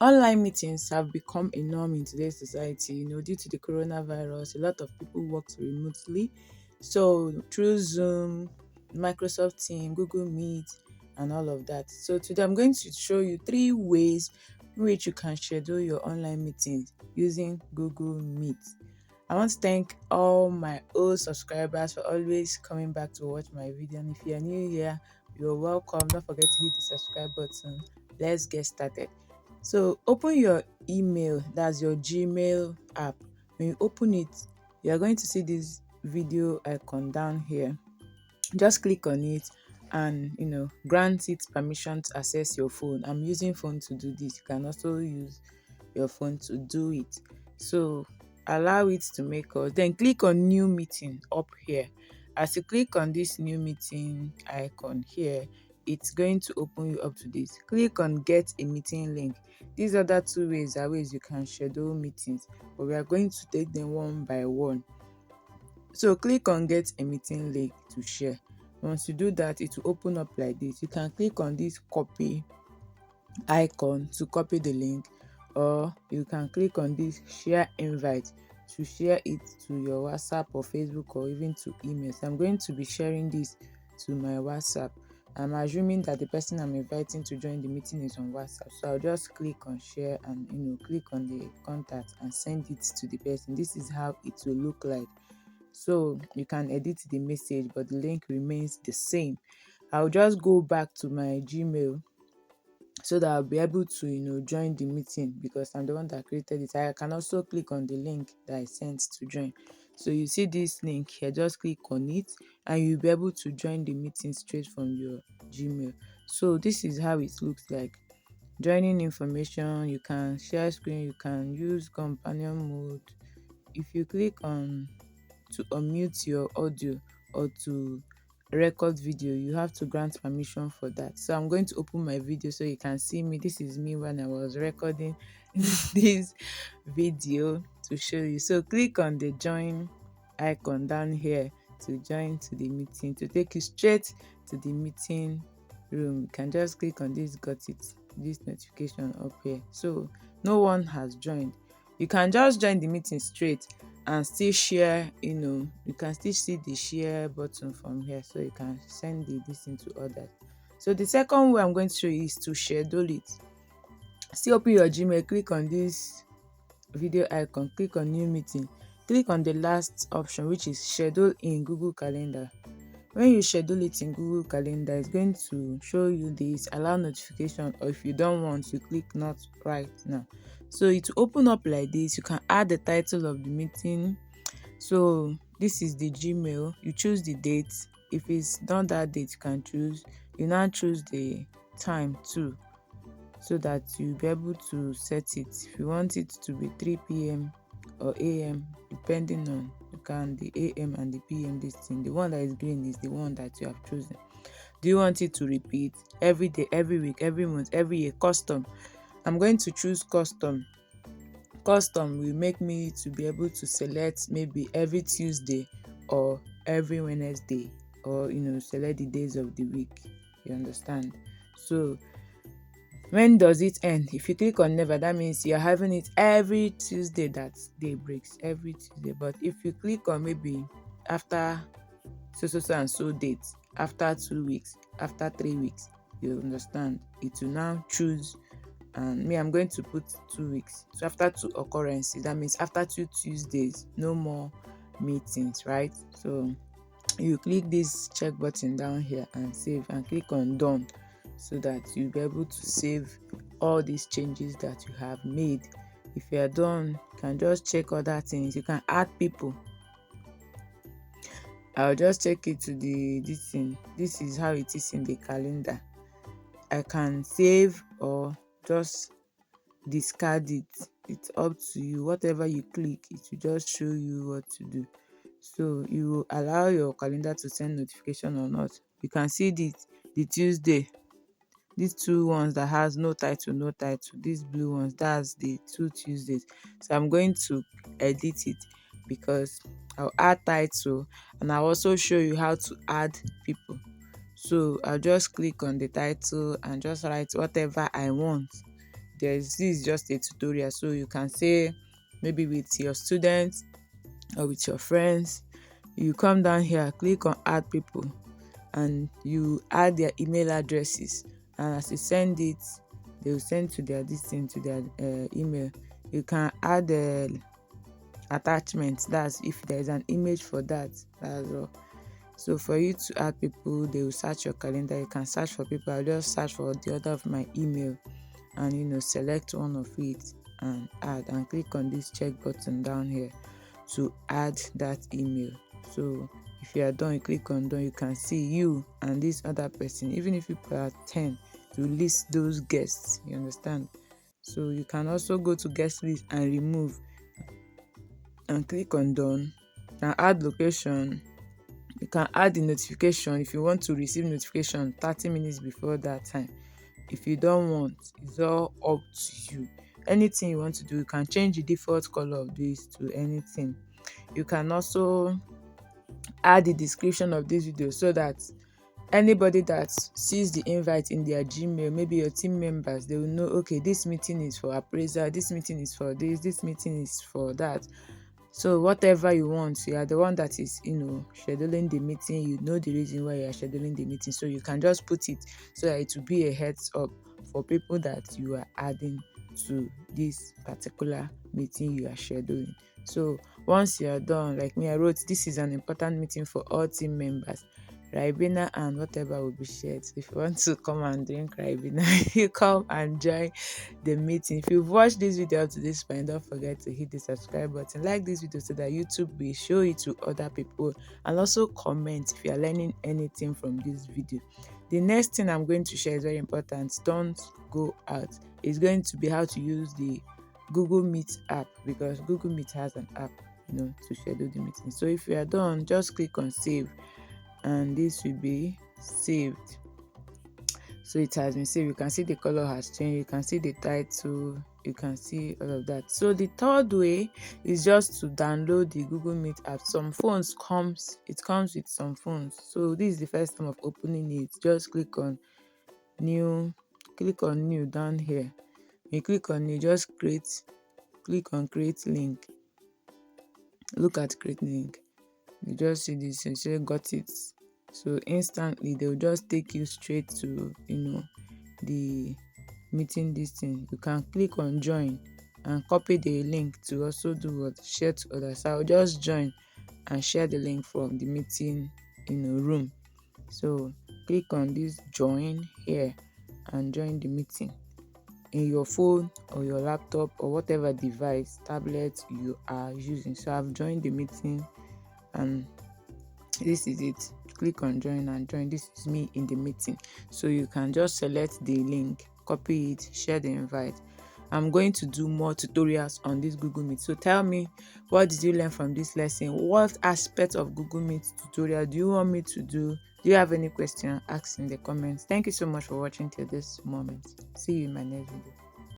Online meetings have become a norm in today's society. Due to the coronavirus, a lot of people work remotely. So through Zoom, Microsoft Team, Google Meet, and all of that. So today I'm going to show you 3 ways in which you can schedule your online meetings using Google Meet. I want to thank all my old subscribers for always coming back to watch my video. And if you're new here, you're welcome. Don't forget to hit the subscribe button. Let's get started. So open your email, that's your Gmail app. When you open it, you are going to see this video icon down here. Just click on it and grant it permission to access your phone. I'm using phone to do this. You can also use your phone to do it. So allow it to make us. Then click on new meeting up here. As you click on this new meeting icon here, it's going to open you up to this. Click on get a meeting link. These other 2 ways are ways you can schedule meetings, but we are going to take them one by one. So click on get a meeting link to share. Once you do that, it will open up like this. You can click on this copy icon to copy the link, or you can click on this share invite to share it to your WhatsApp or Facebook or even to email. So I'm going to be sharing this to my WhatsApp. I'm assuming that the person I'm inviting to join the meeting is on WhatsApp. So I'll just click on share and click on the contact and send it to the person. This is how it will look like. So you can edit the message, but the link remains the same. I'll just go back to my Gmail so that I'll be able to join the meeting, because I'm the one that created it. I can also click on the link that I sent to join. So you see this link here, just click on it and you'll be able to join the meeting straight from your Gmail. So this is how it looks like. Joining information, you can share screen, you can use companion mode. If you click on to unmute your audio or to record video, you have to grant permission for that. So I'm going to open my video so you can see me. This is me when I was recording this video to show you. So click on the join icon down here to join to the meeting, to take you straight to the meeting room. You can just click on this, got it, this notification up here. So no one has joined. You can just join the meeting straight and still share. You can still see the share button from here, so you can send this into others. So the second way I'm going to show you is to schedule it. Still open your Gmail, click on this video icon, click on new meeting, click on the last option, which is schedule in Google Calendar. When you schedule it in Google Calendar, it's going to show you this allow notification, or if you don't want, you click not right now. So it will open up like this. You can add the title of the meeting. So this is the Gmail. You choose the date. If it's not that date, you can choose. You now choose the time too, so that you'll be able to set it. If you want it to be 3 p.m. or a.m., depending on the a.m. and the p.m. this thing. The one that is green is the one that you have chosen. Do you want it to repeat every day, every week, every month, every year? Custom. I'm going to choose custom. Custom will make me to be able to select maybe every Tuesday or every Wednesday, or select the days of the week. You understand? So when does it end? If you click on never, that means you're having it every Tuesday that day breaks, every Tuesday. But if you click on maybe after so and so dates, after 2 weeks, after 3 weeks, you understand, it will now choose. And me, I'm going to put 2 weeks. So after 2 occurrences, that means after 2 Tuesdays, no more meetings, right? So you click this check button down here and save, and click on done, so that you'll be able to save all these changes that you have made. If you are done, you can just check other things. You can add people. I'll just check it to this thing. This is how it is in the calendar. I can save or just discard it. It's up to you. Whatever you click, it will just show you what to do. So you will allow your calendar to send notification or not. You can see the Tuesday, these 2 ones that has no title, these blue ones, that's the 2 Tuesdays. So I'm going to edit it, because I'll add title, and I'll also show you how to add people. So I'll just click on the title and just write whatever I want. this is just a tutorial, so you can say maybe with your students or with your friends. You come down here, click on add people, and you add their email addresses, and as you send it, they will send to their to their email. You can add attachments, that's if there is an image for that as well. So for you to add people, they will search your calendar. You can search for people. I'll just search for the order of my email and select one of it and add, and click on this check button down here to add that email. So if you are done, you click on done. You can see you and this other person. Even if people are 10, to list those guests, you understand. So you can also go to guest list and remove and click on done. You can add location. You can add the notification if you want to receive notification 30 minutes before that time. If you don't want, it's all up to you. Anything you want to do, you can change the default color of this to anything. You can also add the description of this video so that anybody that sees the invite in their Gmail, maybe your team members, they will know, okay, this meeting is for appraiser, this meeting is for this meeting is for that. So whatever you want, you are the one that is scheduling the meeting. You know the reason why you are scheduling the meeting, so you can just put it so that it will be a heads up for people that you are adding to this particular meeting you are scheduling. So once you are done, like me, I wrote, this is an important meeting for all team members. Ribena and whatever will be shared. So if you want to come and drink Ribena, you come and join the meeting. If you've watched this video up to this point, don't forget to hit the subscribe button, like this video so that YouTube will show it to other people, and also comment if you are learning anything from this video. The next thing I'm going to share is very important. Don't go out. It's going to be how to use the Google Meet app, because Google Meet has an app to schedule the meeting. So if you are done, just click on save, and this will be saved. So it has been saved. You can see the color has changed, you can see the title, you can see all of that. So the third way is just to download the Google Meet app. Some phones comes with some phones. So this is the first time of opening it. Just click on new down here. You click on new, just click on create link. Look at create link. You just see this and say got it. So instantly they will just take you straight to the meeting. This thing, you can click on join and copy the link to also do what, share to others. So I'll just join and share the link from the meeting room. So click on this join here and join the meeting in your phone or your laptop or whatever device, tablet you are using. So I've joined the meeting and this is it. Click on join and join. This is me in the meeting. So you can just select the link, copy it, share the invite. I'm going to do more tutorials on this Google Meet. So tell me, what did you learn from this lesson? What aspect of Google Meet tutorial do you want me to do? Do you have any question? Ask in the comments. Thank you so much for watching till this moment. See you in my next video.